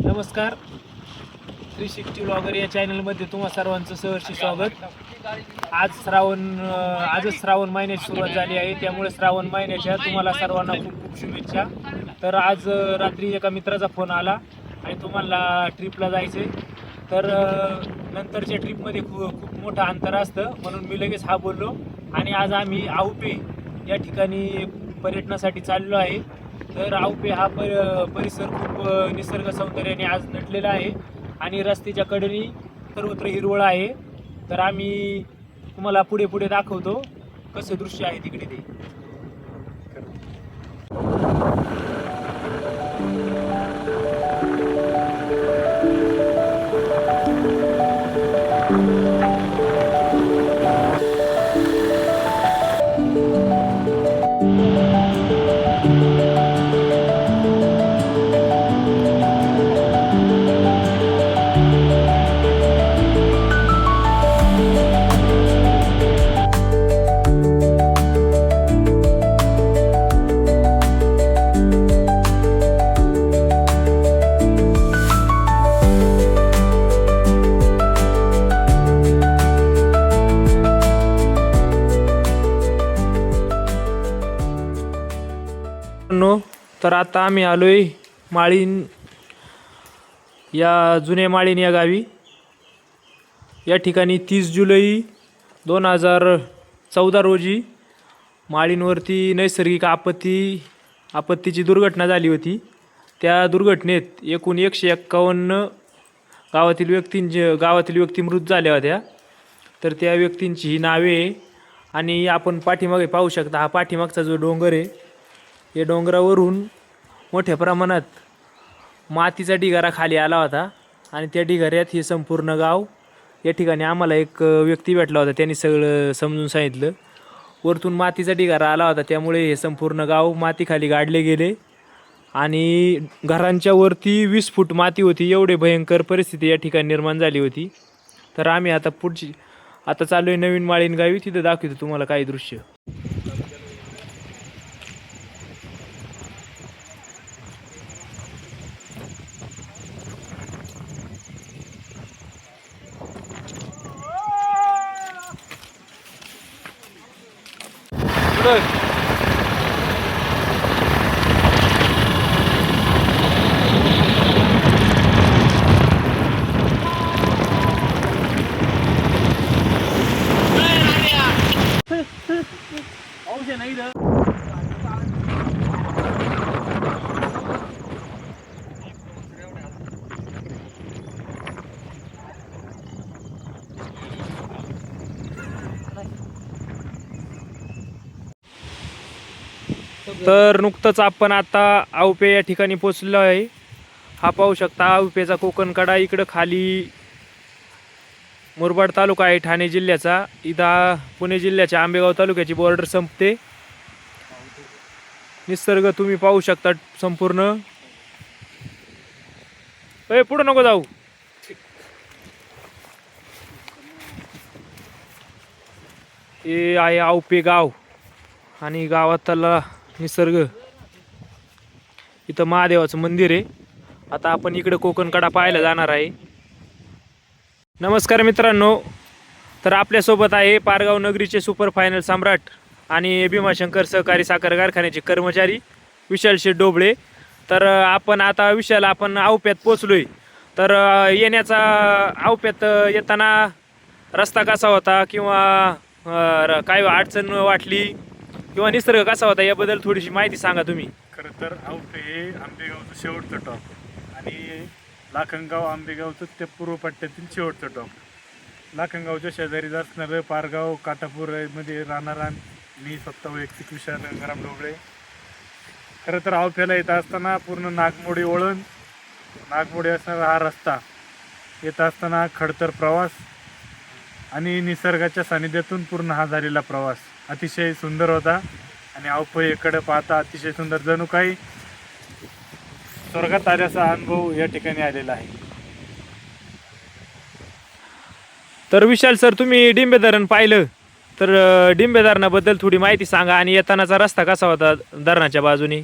नमस्कार, 360 ब्लॉगर या चॅनलमध्ये तुम्हा सर्वांचं सहर्ष स्वागत. आजच श्रावण महिन्याची सुरुवात झाली आहे, त्यामुळे श्रावण महिन्याच्या तुम्हाला सर्वांना खूप खूप शुभेच्छा. तर आज रात्री एका मित्राचा फोन आला आणि तुम्हाला ट्रिपला जायचे. तर नंतरच्या ट्रिपमध्ये खूप मोठं अंतर असतं, म्हणून मी लगेच हा बोललो. आणि आज आम्ही आउपे या ठिकाणी पर्यटनासाठी चाललो आहे. तर आउपे हा परिसर खूप निसर्ग सौंदर्याने आज नटलेला आहे आणि रस्त्याच्या कडेने सर्वत्र हिरवळ आहे. तर आम्ही तुम्हाला पुढे पुढे दाखवतो कसं दृश्य आहे तिकडे ते. तर आता आम्ही आलोय माळीन या जुन्या माळीन या गावी. या ठिकाणी 30 जुलै 2014 रोजी माळीनवरती नैसर्गिक आपत्तीची दुर्घटना झाली होती. त्या दुर्घटनेत एकूण 151 गावातील व्यक्ती मृत झाल्या होत्या. तर त्या व्यक्तींची ही नावे आहे. आणि आपण पाठीमागे पाहू शकता, हा पाठीमागचा जो डोंगर आहे, या डोंगरावरून मोठ्या प्रमाणात मातीचा ढिगारा खाली आला होता. आणि त्या ढिगाऱ्यात हे संपूर्ण गाव, या ठिकाणी आम्हाला एक व्यक्ती भेटला होता, त्यांनी सगळं समजून सांगितलं. वरतून मातीचा ढिगारा आला होता, त्यामुळे हे संपूर्ण गाव मातीखाली गाडले गेले आणि घरांच्या वरती 20 फूट माती होती. एवढे भयंकर परिस्थिती या ठिकाणी निर्माण झाली होती. तर आम्ही आता चालू आहे नवीन माळीन गावी. तिथं दाखवतो तुम्हाला काही दृश्य. तर नुकतंच आपण आता आउपे या ठिकाणी पोचलो आहे. हा पाहू शकता आउपेचा कोकणकडा. इकडं खाली मुरबाड तालुका आहे ठाणे जिल्ह्याचा. इथं पुणे जिल्ह्याच्या आंबेगाव तालुक्याची बॉर्डर संपते. निसर्ग तुम्ही पाहू शकता संपूर्ण. पुढं नको जाऊ. हे आहे आउपे गाव आणि गावातला निसर्ग. इथं महादेवाचं मंदिर आहे. आता आपण इकडे कोकणकडा पाहायला जाणार आहे. नमस्कार मित्रांनो, तर आपल्यासोबत आहे पारगाव नगरीचे सुपर फायनल सम्राट आणि भीमाशंकर सहकारी साखर कारखान्याचे कर्मचारी विशाल शेठ डोबळे. तर आपण आउप्यात पोचलोय. तर आउप्यात येताना रस्ता कसा होता किंवा काय अडचण वाटली किंवा निसर्ग कसा होता याबद्दल थोडीशी माहिती सांगा तुम्ही. खरं तर आउपे हे आंबेगावचं शेवटचं टॉप आणि लाखनगाव आंबेगावचं त्या पूर्व पट्ट्यातील शेवटचं टॉप. लाखनगावच्या शेजारीच असणारं पारगाव काटापूरमध्ये राहणारा मी स्वतः वैयक्तिक विशाल गंगाराम डोबळे. खरं तर आउप्याला येत असताना पूर्ण नागमोडी असणारा हा रस्ता, येत असताना खडतर प्रवास आणि निसर्गाच्या सानिध्यातून पूर्ण हा झालेला प्रवास अतिशय सुंदर होता. आणि आउपेकडे पाहता अतिशय सुंदर, जणू काही स्वर्गात आल्याचा अनुभव या ठिकाणी आलेला आहे. तर विशाल सर, तुम्ही डिंबे धरण पाहिलं, तर डिंबे धरणाबद्दल थोडी माहिती सांगा आणि येतानाचा रस्ता कसा होता धरणाच्या बाजूने.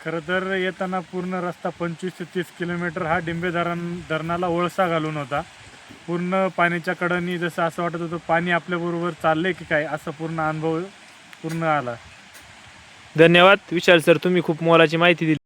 खरं तर येताना पूर्ण रस्ता 25 ते 30 किलोमीटर हा डिंबे धरणाला ओळसा घालून होता. पूर्ण पाण्याच्या कडानी जसं असं वाटत होतं पाणी आपल्याबरोबर चाललंय की काय, असा पूर्ण अनुभव पूर्ण आला. धन्यवाद विशाल सर, तुम्ही खूप मोलाची माहिती दिली.